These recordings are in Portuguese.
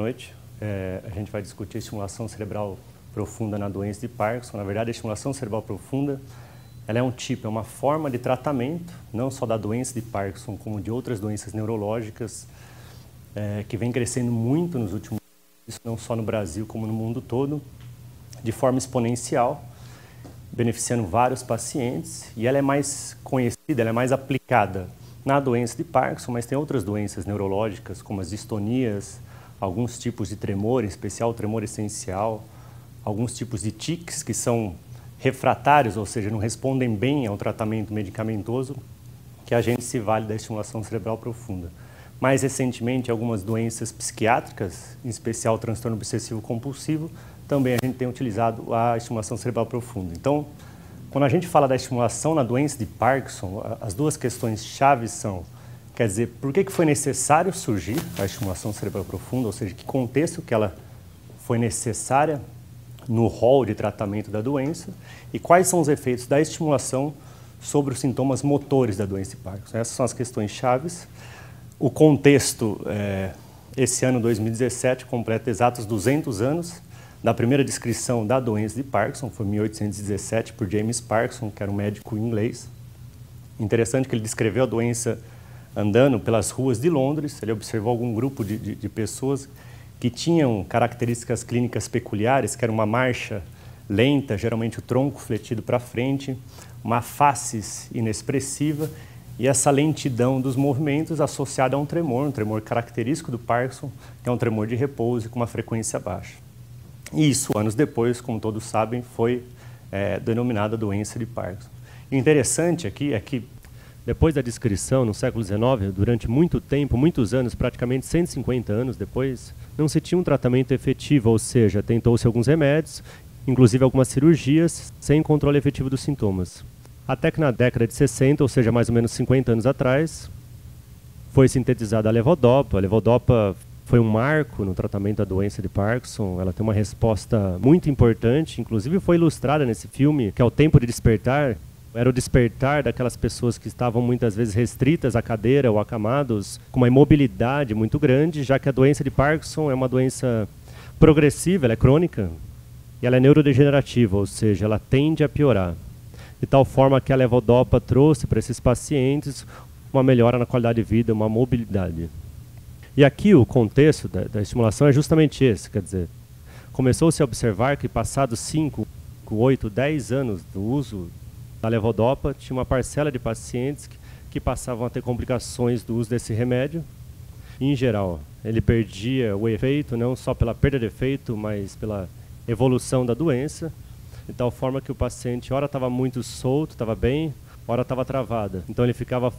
noite. A gente vai discutir a estimulação cerebral profunda na doença de Parkinson. Na verdade, a estimulação cerebral profunda ela é um tipo, é uma forma de tratamento, não só da doença de Parkinson, como de outras doenças neurológicas, que vem crescendo muito nos últimos anos, não só no Brasil, como no mundo todo, de forma exponencial, beneficiando vários pacientes, e ela é mais conhecida, ela é mais aplicada na doença de Parkinson, mas tem outras doenças neurológicas, como as distonias, alguns tipos de tremor, em especial o tremor essencial, alguns tipos de tics que são refratários, ou seja, não respondem bem ao tratamento medicamentoso, que a gente se vale da estimulação cerebral profunda. Mais recentemente, algumas doenças psiquiátricas, em especial o transtorno obsessivo compulsivo, também a gente tem utilizado a estimulação cerebral profunda. Então, quando a gente fala da estimulação na doença de Parkinson, as duas questões chaves são, quer dizer, por que foi necessário surgir a estimulação cerebral profunda, ou seja, que contexto que ela foi necessária no rol de tratamento da doença e quais são os efeitos da estimulação sobre os sintomas motores da doença de Parkinson. Essas são as questões chaves. O contexto, esse ano 2017, completa exatos 200 anos da primeira descrição da doença de Parkinson, foi em 1817, por James Parkinson, que era um médico inglês. Interessante que ele descreveu a doença andando pelas ruas de Londres, ele observou algum grupo de pessoas que tinham características clínicas peculiares, que era uma marcha lenta, geralmente o tronco fletido para frente, uma face inexpressiva e essa lentidão dos movimentos associada a um tremor característico do Parkinson, que é um tremor de repouso com uma frequência baixa. E isso, anos depois, como todos sabem, foi denominada doença de Parkinson. E o interessante aqui é que, depois da descrição, no século XIX, durante muito tempo, muitos anos, praticamente 150 anos depois, não se tinha um tratamento efetivo, ou seja, tentou-se alguns remédios, inclusive algumas cirurgias, sem controle efetivo dos sintomas. Até que na década de 60, ou seja, mais ou menos 50 anos atrás, foi sintetizada a levodopa. A levodopa foi um marco no tratamento da doença de Parkinson. Ela tem uma resposta muito importante, inclusive foi ilustrada nesse filme, que é O Tempo de Despertar. Era o despertar daquelas pessoas que estavam muitas vezes restritas à cadeira ou acamados, com uma imobilidade muito grande, já que a doença de Parkinson é uma doença progressiva, ela é crônica, e ela é neurodegenerativa, ou seja, ela tende a piorar. De tal forma que a levodopa trouxe para esses pacientes uma melhora na qualidade de vida, uma mobilidade. E aqui o contexto da estimulação é justamente esse, quer dizer, começou-se a observar que passados 5, 8, 10 anos do uso da levodopa, tinha uma parcela de pacientes que passavam a ter complicações do uso desse remédio. Em geral, ele perdia o efeito, não só pela perda de efeito, mas pela evolução da doença, de tal forma que o paciente, ora estava muito solto, estava bem, ora estava travada. Então ele ficava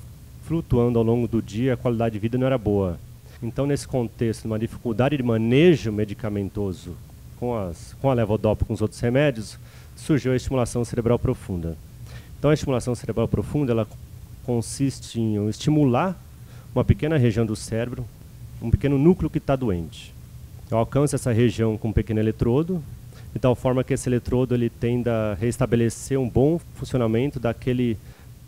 flutuando ao longo do dia, a qualidade de vida não era boa. Então, nesse contexto, uma dificuldade de manejo medicamentoso com a levodopa, com os outros remédios, surgiu a estimulação cerebral profunda. Então, a estimulação cerebral profunda ela consiste em estimular uma pequena região do cérebro, um pequeno núcleo que está doente. Eu alcanço essa região com um pequeno eletrodo, de tal forma que esse eletrodo ele tende a restabelecer um bom funcionamento daquele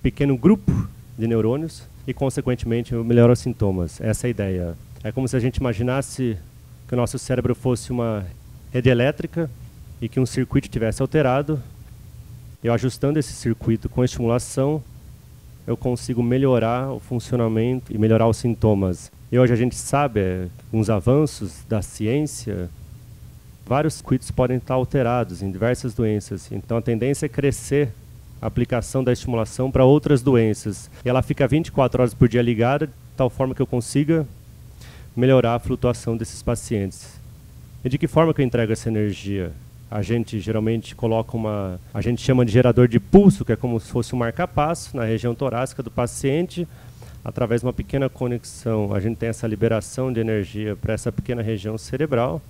pequeno grupo de neurônios e, consequentemente, melhora os sintomas. Essa é a ideia. É como se a gente imaginasse que o nosso cérebro fosse uma rede elétrica e que um circuito tivesse alterado. Eu ajustando esse circuito com estimulação, eu consigo melhorar o funcionamento e melhorar os sintomas. E hoje a gente sabe, com os avanços da ciência, vários circuitos podem estar alterados em diversas doenças. Então a tendência é crescer a aplicação da estimulação para outras doenças. E ela fica 24 horas por dia ligada, de tal forma que eu consiga melhorar a flutuação desses pacientes. E de que forma que eu entrego essa energia? A gente geralmente coloca a gente chama de gerador de pulso, que é como se fosse um marca-passo na região torácica do paciente. Através de uma pequena conexão, a gente tem essa liberação de energia para essa pequena região cerebral.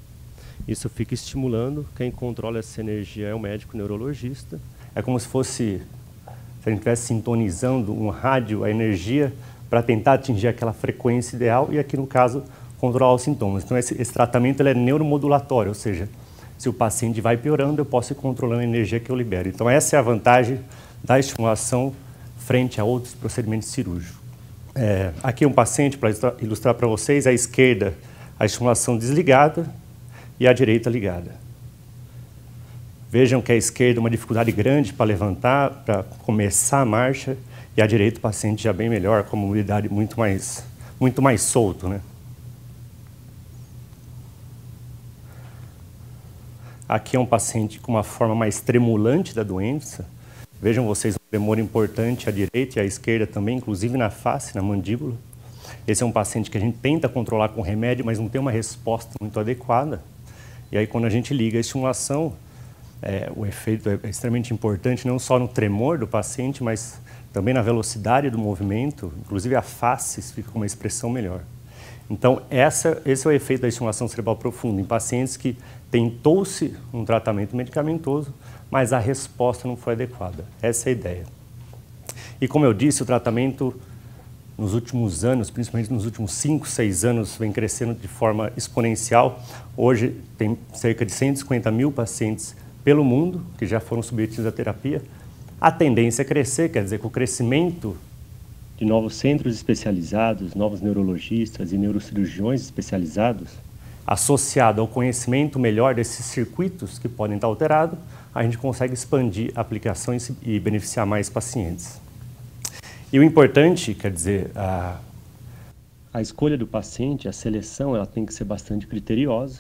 Isso fica estimulando. Quem controla essa energia é o médico neurologista. É como se fosse, se a gente estivesse sintonizando um rádio, a energia, para tentar atingir aquela frequência ideal e aqui, no caso, controlar os sintomas. Então, esse tratamento ele é neuromodulatório, ou seja, se o paciente vai piorando, eu posso ir controlando a energia que eu libero. Então, essa é a vantagem da estimulação frente a outros procedimentos cirúrgicos. Aqui um paciente, para ilustrar para vocês, à esquerda a estimulação desligada e a direita ligada. Vejam que a esquerda é uma dificuldade grande para levantar, para começar a marcha, e a direita o paciente já bem melhor, com a mobilidade muito mais solto, né? Aqui é um paciente com uma forma mais tremulante da doença. Vejam vocês, um tremor importante à direita e à esquerda também, inclusive na face, na mandíbula. Esse é um paciente que a gente tenta controlar com remédio, mas não tem uma resposta muito adequada. E aí, quando a gente liga a estimulação, o efeito é extremamente importante, não só no tremor do paciente, mas também na velocidade do movimento, inclusive a face fica com uma expressão melhor. Então, esse é o efeito da estimulação cerebral profunda em pacientes que tentou-se um tratamento medicamentoso, mas a resposta não foi adequada. Essa é a ideia. E como eu disse, o tratamento nos últimos anos, principalmente nos últimos 5, 6 anos, vem crescendo de forma exponencial. Hoje tem cerca de 150 mil pacientes pelo mundo que já foram submetidos à terapia. A tendência é crescer, quer dizer, com o crescimento de novos centros especializados, novos neurologistas e neurocirurgiões especializados, associado ao conhecimento melhor desses circuitos que podem estar alterados, a gente consegue expandir aplicações e beneficiar mais pacientes. E o importante, quer dizer, a escolha do paciente, a seleção, ela tem que ser bastante criteriosa.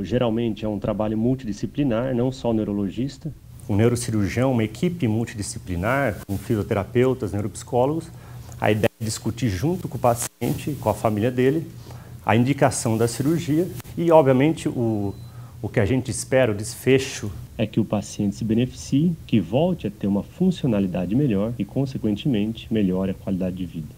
Geralmente é um trabalho multidisciplinar, não só o neurologista, um neurocirurgião, uma equipe multidisciplinar, com fisioterapeutas, neuropsicólogos. A ideia é discutir junto com o paciente, com a família dele, a indicação da cirurgia e, obviamente, o que a gente espera, o desfecho, é que o paciente se beneficie, que volte a ter uma funcionalidade melhor e, consequentemente, melhore a qualidade de vida.